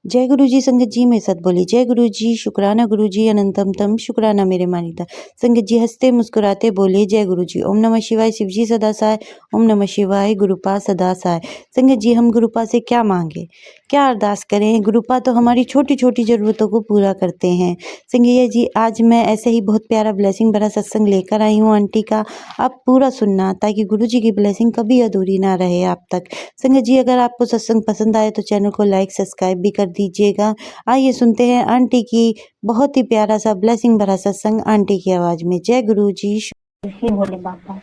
जय गुरु जी। संगत जी मेरे साथ बोली जय गुरु जी, शुक्राना गुरु जी, अनंतम तम शुक्राना मेरे मानिता। संगत जी हंसते मुस्कुराते बोले जय गुरु जी। ओम नमः शिवाय, शिव जी सदा सहाय। ओम नमः शिवाय, गुरुपा सदा सहाय। संगत जी हम गुरुपा से क्या मांगे, क्या अरदास करें? गुरुपा तो हमारी छोटी छोटी जरूरतों को पूरा करते हैं। संगत जी आज मैं ऐसे ही बहुत प्यारा ब्लेसिंग भरा सत्संग लेकर आई हूँ आंटी का। आप पूरा सुनना ताकि गुरु जी की ब्लेसिंग कभी अधूरी ना रहे आप तक। संगत जी अगर आपको सत्संग पसंद आए तो चैनल को लाइक सब्सक्राइब भी कर दीजिएगा। आइए सुनते हैं आंटी की बहुत ही प्यारा सा ब्लेसिंग भरा सत्संग आंटी की आवाज में। जय गुरु जी। हे भोले बाबा,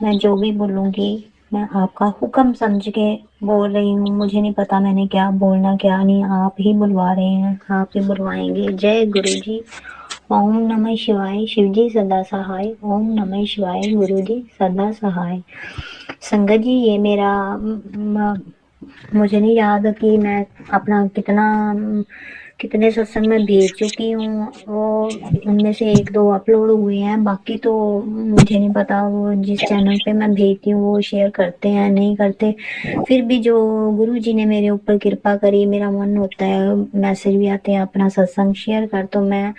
मैं जो भी बोलूंगी मैं आपका हुक्म समझ के बोल रही हूँ। मुझे नहीं पता मैंने क्या बोलना क्या नहीं, आप ही बुलवा रहे हैं, आप ही बुलवाएंगे। जय गुरु जी। ओम नमः शिवाय, शिव जी सदा सहाय। ओम नमः शिवाय, गुरु जी सदा सहाय। संगत जी ये मेरा मुझे नहीं याद कि मैं अपना कितने सत्संग में भेज चुकी हूँ। वो उनमें से एक दो अपलोड हुए हैं, बाकी तो मुझे नहीं पता वो जिस चैनल पे मैं भेजती हूँ वो शेयर करते हैं नहीं करते। फिर भी जो गुरु जी ने मेरे ऊपर कृपा करी, मेरा मन होता है, मैसेज भी आते हैं अपना सत्संग शेयर कर, तो मैं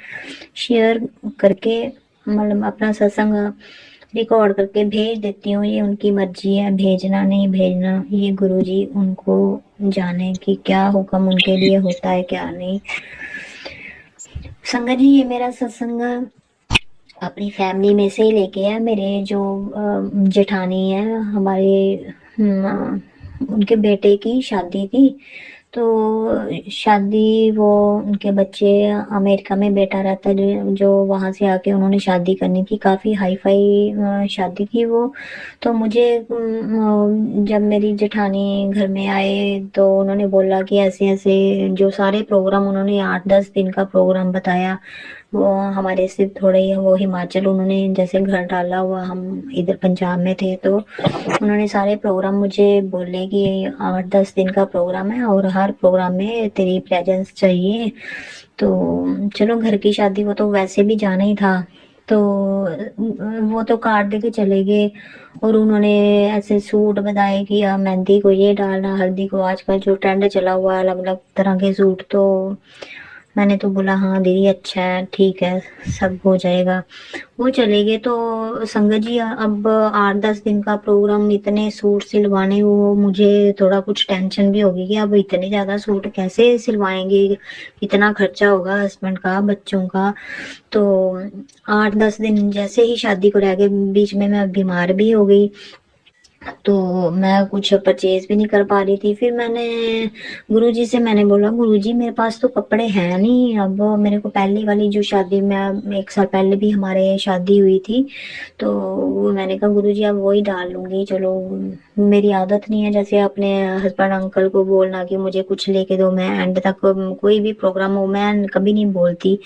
शेयर करके मतलब अपना सत्संग रिकॉर्ड करके भेज देती हूँ। ये उनकी मर्जी है, भेजना नहीं भेजना ये गुरु जी उनको जाने कि क्या हुक्म उनके लिए होता है क्या नहीं। संगत जी ये मेरा सत्संग अपनी फैमिली में से ही लेके है। मेरे जो जेठानी है हमारे, उनके बेटे की शादी थी, तो शादी वो उनके बच्चे अमेरिका में बेटा रहता है जो वहां से आके उन्होंने शादी करनी थी। काफी हाई फाई शादी थी वो। तो मुझे जब मेरी जेठानी घर में आए तो उन्होंने बोला कि ऐसे ऐसे जो सारे प्रोग्राम उन्होंने 8-10 दिन का प्रोग्राम बताया। वो हमारे से थोड़े ही वो हिमाचल उन्होंने जैसे घर डाला हुआ, हम इधर पंजाब में थे, तो उन्होंने सारे प्रोग्राम मुझे बोले कि 8-10 दिन का प्रोग्राम है और हर प्रोग्राम में तेरी प्रेजेंस चाहिए। तो चलो घर की शादी वो तो वैसे भी जाना ही था, तो वो तो कार्ड दे के चले गए। और उन्होंने ऐसे सूट बताए कि मेहंदी को ये डालना, हल्दी को आजकल जो ट्रेंड चला हुआ है अलग अलग तरह के सूट। तो मैंने तो बोला हाँ दीदी अच्छा है ठीक है सब हो जाएगा। वो चले गए। तो संगत जी अब 8-10 दिन का प्रोग्राम, इतने सूट सिलवाने, वो मुझे थोड़ा कुछ टेंशन भी होगी कि अब इतने ज्यादा सूट कैसे सिलवाएंगे, इतना खर्चा होगा हस्बैंड का बच्चों का। तो 8-10 दिन जैसे ही शादी को रह गए, बीच में मैं बीमार भी हो गई, तो मैं कुछ परचेज भी नहीं कर पा रही थी। फिर मैंने गुरुजी से मैंने बोला गुरुजी मेरे पास तो कपड़े हैं नहीं। अब मेरे को पहली वाली जो शादी में 1 साल पहले भी हमारे शादी हुई थी, तो वो मैंने कहा गुरुजी अब वही डाल लूंगी। चलो मेरी आदत नहीं है जैसे अपने हस्बैंड अंकल को बोलना कि मुझे कुछ लेके दो, मैं एंड तक कोई भी प्रोग्राम हो मैं कभी नहीं बोलती।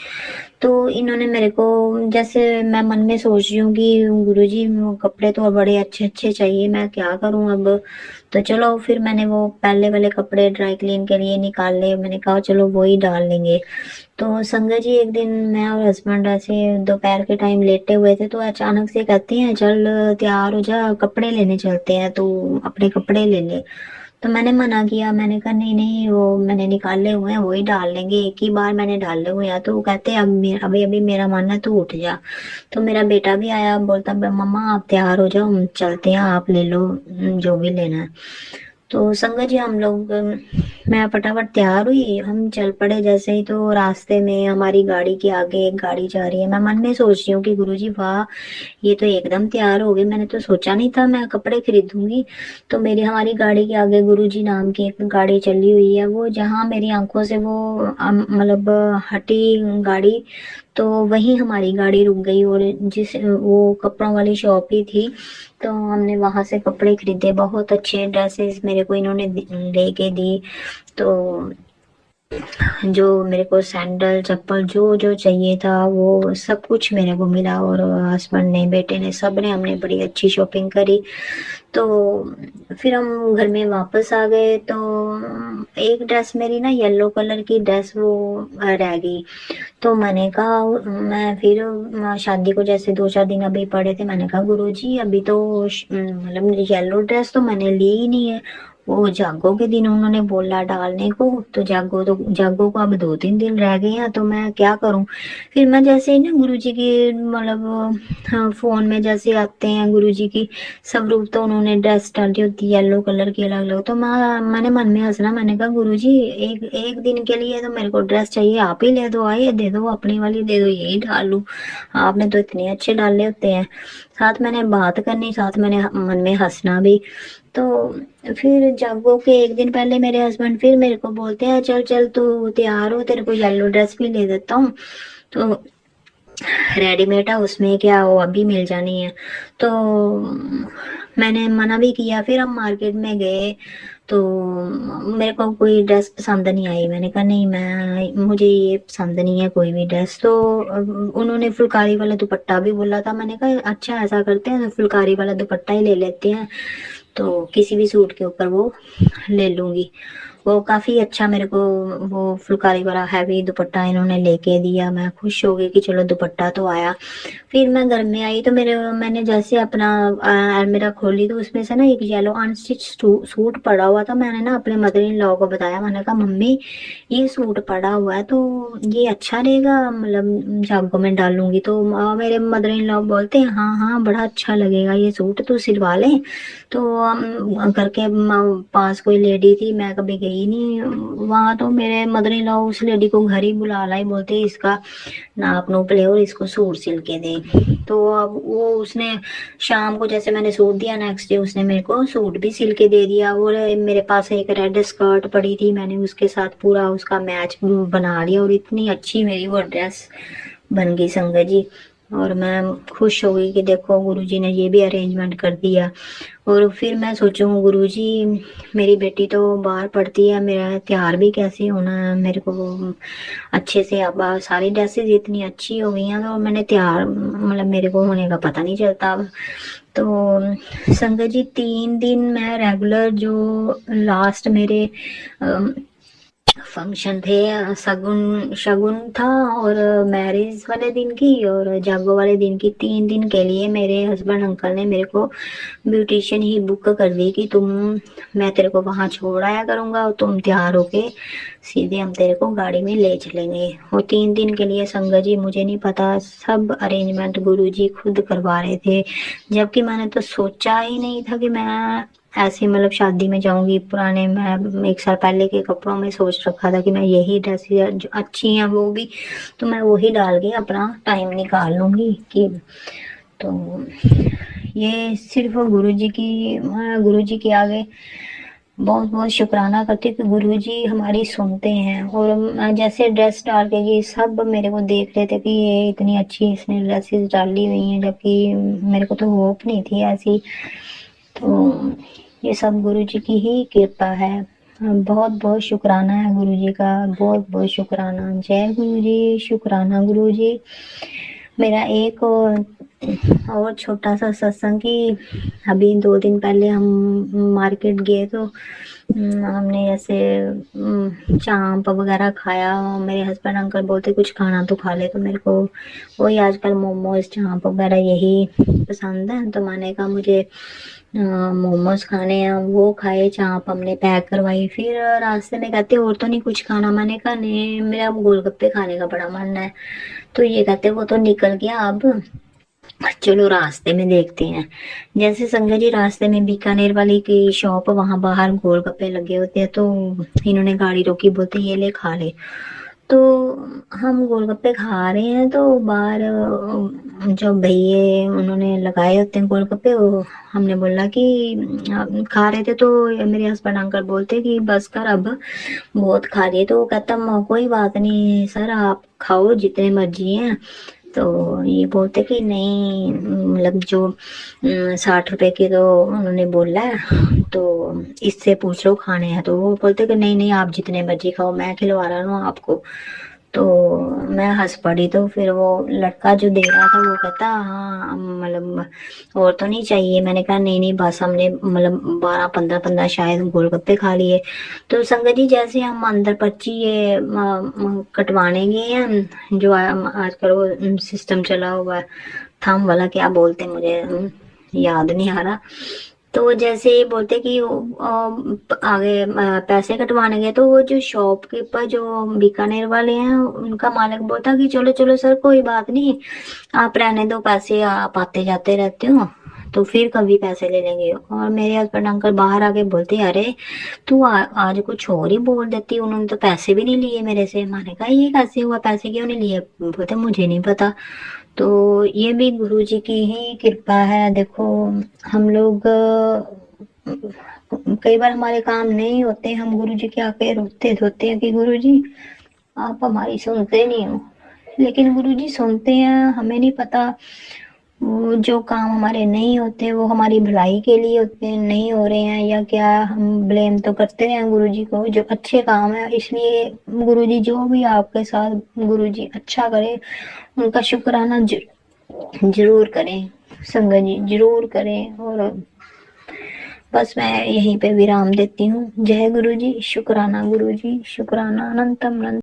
तो इन्होंने मेरे को, जैसे मैं मन में सोच रही हूँ कि गुरुजी कपड़े तो बड़े अच्छे अच्छे चाहिए, मैं क्या करूँ अब। तो चलो फिर मैंने वो पहले वाले कपड़े ड्राई क्लीन के लिए निकाले, मैंने कहा चलो वो ही डाल लेंगे। तो संगत जी एक दिन मैं और हस्बैंड ऐसे दोपहर के टाइम लेटे हुए थे, तो अचानक से कहते हैं चल तैयार हो जा कपड़े लेने चलते हैं, तो अपने कपड़े ले ले। तो मैंने मना किया, मैंने कहा नहीं नहीं वो मैंने निकाले हुए हैं वही डाल लेंगे, एक ही बार मैंने डाले हुए हैं। तो वो कहते हैं अब अभी अभी मेरा मन है तू उठ जा। तो मेरा बेटा भी आया, बोलता मम्मा आप तैयार हो जाओ हम चलते हैं, आप ले लो जो भी लेना है। तो संगत जी हम लोग मैं फटाफट तैयार हुई, हम चल पड़े। जैसे ही तो रास्ते में हमारी गाड़ी के आगे एक गाड़ी जा रही है, मैं मन में सोच रही हूँ कि गुरुजी वाह ये तो एकदम तैयार हो गए, मैंने तो सोचा नहीं था मैं कपड़े खरीदूंगी। तो मेरी हमारी गाड़ी के आगे गुरुजी नाम की एक गाड़ी चली हुई है, वो जहाँ मेरी आंखों से वो मतलब हटी गाड़ी, तो वहीं हमारी गाड़ी रुक गई। और जिस वो कपड़ों वाली शॉप ही थी, तो हमने वहां से कपड़े खरीदे, बहुत अच्छे ड्रेसेस मेरे को इन्होंने लेके दी। तो जो मेरे को सैंडल चप्पल जो जो चाहिए था वो सब कुछ मेरे को मिला। और हस्बैंड ने बेटे ने सब ने हमने बड़ी अच्छी शॉपिंग करी। तो फिर हम घर में वापस आ गए, तो एक ड्रेस मेरी ना येलो कलर की ड्रेस वो रह गई। तो मैंने कहा मैं फिर शादी को जैसे 2-4 दिन अभी पड़े थे, मैंने कहा गुरुजी अभी तो मतलब येलो ड्रेस तो मैंने ली ही नहीं है। वो जागो के दिन उन्होंने बोला डालने को, तो जागो को अब 2-3 दिन रह गए हैं, तो मैं क्या करूं। फिर मैं जैसे ही ना गुरुजी की मतलब हाँ, फोन में जैसे आते हैं गुरुजी की स्वरूप, तो उन्होंने ड्रेस डाली होती है येलो कलर की अलग अलग, तो मैंने मन में हंसना, मैंने कहा गुरुजी एक एक दिन के लिए तो मेरे को ड्रेस चाहिए, आप ही ले दो, आइए दे दो, अपनी वाली दे दो, यही डाल लूं, आपने तो इतने अच्छे डाले होते हैं। साथ मैंने बात करनी, साथ मैंने मन में हंसना भी। तो फिर जागो के एक दिन पहले मेरे हस्बैंड फिर मेरे को बोलते हैं चल चल तू तैयार हो, तेरे को येलो ड्रेस भी ले देता हूँ, तो रेडीमेड है उसमें क्या वो अभी मिल जानी है। तो मैंने मना भी किया, फिर हम मार्केट में गए, तो मेरे को कोई ड्रेस पसंद नहीं आई, मैंने कहा नहीं, मैं मुझे ये पसंद नहीं है कोई भी ड्रेस। तो उन्होंने फुलकारी वाला दुपट्टा भी बोला था, मैंने कहा अच्छा ऐसा करते हैं तो फुलकारी वाला दुपट्टा ही ले लेते हैं, तो किसी भी सूट के ऊपर वो ले लूंगी। वो काफी अच्छा मेरे को वो फुलकारी वाला हैवी दुपट्टा इन्होंने लेके दिया, मैं खुश हो गई कि चलो दुपट्टा तो आया। फिर मैं घर में आई तो मैंने जैसे अपना अलमीरा खोली, तो उसमें से ना एक येलो अनस्टिच सूट पड़ा हुआ था। मैंने ना अपने मदर इन लॉ को बताया, मैंने कहा मम्मी ये सूट पड़ा हुआ है, तो ये अच्छा रहेगा, मतलब जागो में डालूंगी। तो मेरे मदर इन लॉ बोलते हैं हाँ हाँ बड़ा अच्छा लगेगा ये सूट, तो सिलवा ले। तो घर के पास कोई लेडी थी, मैं कभी गई नहीं वहां, तो मेरे मदर इन लॉ उस लेडी को घर ही बुला लाई, बोलते इसका नाप नूप ले और इसको सूट सिल के दे। तो अब वो उसने शाम को जैसे मैंने सूट दिया, नेक्स्ट डे उसने मेरे को सूट भी सिल के दे दिया। और मेरे पास एक रेड स्कर्ट पड़ी थी, मैंने उसके साथ पूरा उसका मैच बना लिया, और इतनी अच्छी मेरी वो ड्रेस बन गई संगत जी। और मैं खुश हो गई कि देखो गुरुजी ने ये भी अरेंजमेंट कर दिया। और फिर मैं सोचूं गुरुजी मेरी बेटी तो बाहर पढ़ती है, मेरा तैयार भी कैसे होना है, मेरे को अच्छे से अब सारी ड्रेसेस इतनी अच्छी हो गई हैं, तो मैंने तैयार मतलब मेरे को होने का पता नहीं चलता अब। तो संगत जी 3 दिन मैं रेगुलर जो लास्ट मेरे फंक्शन थे, शगुन शगुन था, और मैरिज वाले दिन की और जागो वाले दिन की, 3 दिन के लिए मेरे हस्बैंड अंकल ने मेरे को ब्यूटिशियन ही बुक कर दी कि मैं तेरे को वहां छोड़ आया करूंगा और तुम तैयार होके सीधे हम तेरे को गाड़ी में ले चलेंगे। और 3 दिन के लिए संगत जी मुझे नहीं पता, सब अरेंजमेंट गुरुजी खुद करवा रहे थे, जबकि मैंने तो सोचा ही नहीं था कि मैं ऐसे मतलब शादी में जाऊंगी पुराने, मैं 1 साल पहले के कपड़ों में सोच रखा था कि मैं यही ड्रेस जो अच्छी हैं वो भी, तो मैं वही डाल के अपना टाइम निकाल लूंगी कि। तो ये सिर्फ गुरुजी के आगे बहुत बहुत शुक्राना करती हूँ कि गुरुजी हमारी सुनते हैं। और मैं जैसे ड्रेस डाल के गई, सब मेरे को देख रहे थे कि ये इतनी अच्छी इसने ड्रेसेस डाली हुई हैं, जबकि मेरे को तो होप नहीं थी ऐसी। तो ये सब गुरुजी की ही कृपा है। बहुत बहुत शुक्राना है गुरुजी का, बहुत बहुत शुक्राना। जय गुरुजी, शुक्राना गुरुजी। मेरा एक और छोटा सा सत्संग की, अभी 2 दिन पहले हम मार्केट गए, तो हमने ऐसे चांप वगैरह खाया। मेरे हस्बैंड अंकल बोलते कुछ खाना तो खा ले, तो मेरे को वही आजकल मोमोज चांप वगैरह यही पसंद है, तो मैंने कहा मुझे मोमोज खाने हैं, वो खाए, चांप हमने पैक करवाई। फिर रास्ते में कहते और तो नहीं कुछ खाना, मैंने कहा नहीं मेरा गोलगप्पे खाने का बड़ा मन है। तो ये कहते वो तो निकल गया, अब चलो रास्ते में देखते हैं। जैसे संगत जी रास्ते में बीकानेर वाली की शॉप, वहां बाहर गोलगप्पे लगे होते हैं, तो इन्होंने गाड़ी रोकी, बोलते ये ले खा ले। तो हम गोलगप्पे खा रहे हैं, तो बाहर जो भैये उन्होंने लगाए होते हैं गोलगप्पे, वो हमने बोला कि खा रहे थे, तो मेरे हस्बैंड अंकल बोलते कि बस कर अब बहुत खा रही है। तो वो कहता कोई बात नहीं सर, आप खाओ जितने मर्जी हैं। तो ये बोलते कि नहीं मतलब जो 60 रुपए की तो उन्होंने बोला है, तो इससे पूछ लो खाने हैं। तो वो बोलते कि नहीं नहीं आप जितने मर्जी खाओ, मैं खिलवा रहा हूँ आपको। तो मैं हंस पड़ी। तो फिर वो लड़का जो दे रहा था वो कहता हाँ मतलब और तो नहीं चाहिए। मैंने कहा नहीं नहीं बस हमने मतलब 12-15 शायद गोलगप्पे खा लिए। तो संगत जी जैसे हम अंदर पर्ची ये कटवाने गए हैं, जो आजकल वो सिस्टम चला हुआ है थंब वाला, क्या बोलते हैं मुझे याद नहीं आ रहा। तो जैसे ये बोलते कि आगे पैसे कटवाने गए, तो वो जो शॉपकीपर जो बीकानेर वाले हैं उनका मालिक बोलता कि चलो चलो सर कोई बात नहीं, आप रहने दो, पैसे आप आते जाते रहते हो, तो फिर कभी पैसे ले लेंगे। और मेरे हस्बैंड अंकल बाहर आके बोलते अरे तू आज कुछ और ही बोल देती, उन्होंने तो पैसे भी नहीं लिए मेरे से। मैंने कहा ये कैसे हुआ, पैसे क्यों नहीं लिए? बोलते मुझे नहीं पता। तो ये भी गुरु जी की ही कृपा है। देखो हम लोग कई बार हमारे काम नहीं होते, हम गुरु जी के आके रोते धोते हैं कि गुरु जी आप हमारी सुनते नहीं हो, लेकिन गुरु जी सुनते हैं। हमें नहीं पता वो जो काम हमारे नहीं होते वो हमारी भलाई के लिए होते हैं, नहीं हो रहे हैं या क्या, हम ब्लेम तो करते हैं गुरु जी को। जो अच्छे काम है, इसलिए गुरु जी जो भी आपके साथ गुरु जी अच्छा करे उनका शुक्राना जरूर करें, संगत जी जरूर करें। और बस मैं यहीं पे विराम देती हूँ। जय गुरु जी, शुक्राना गुरु जी, शुक्राना अनंतम अनंत।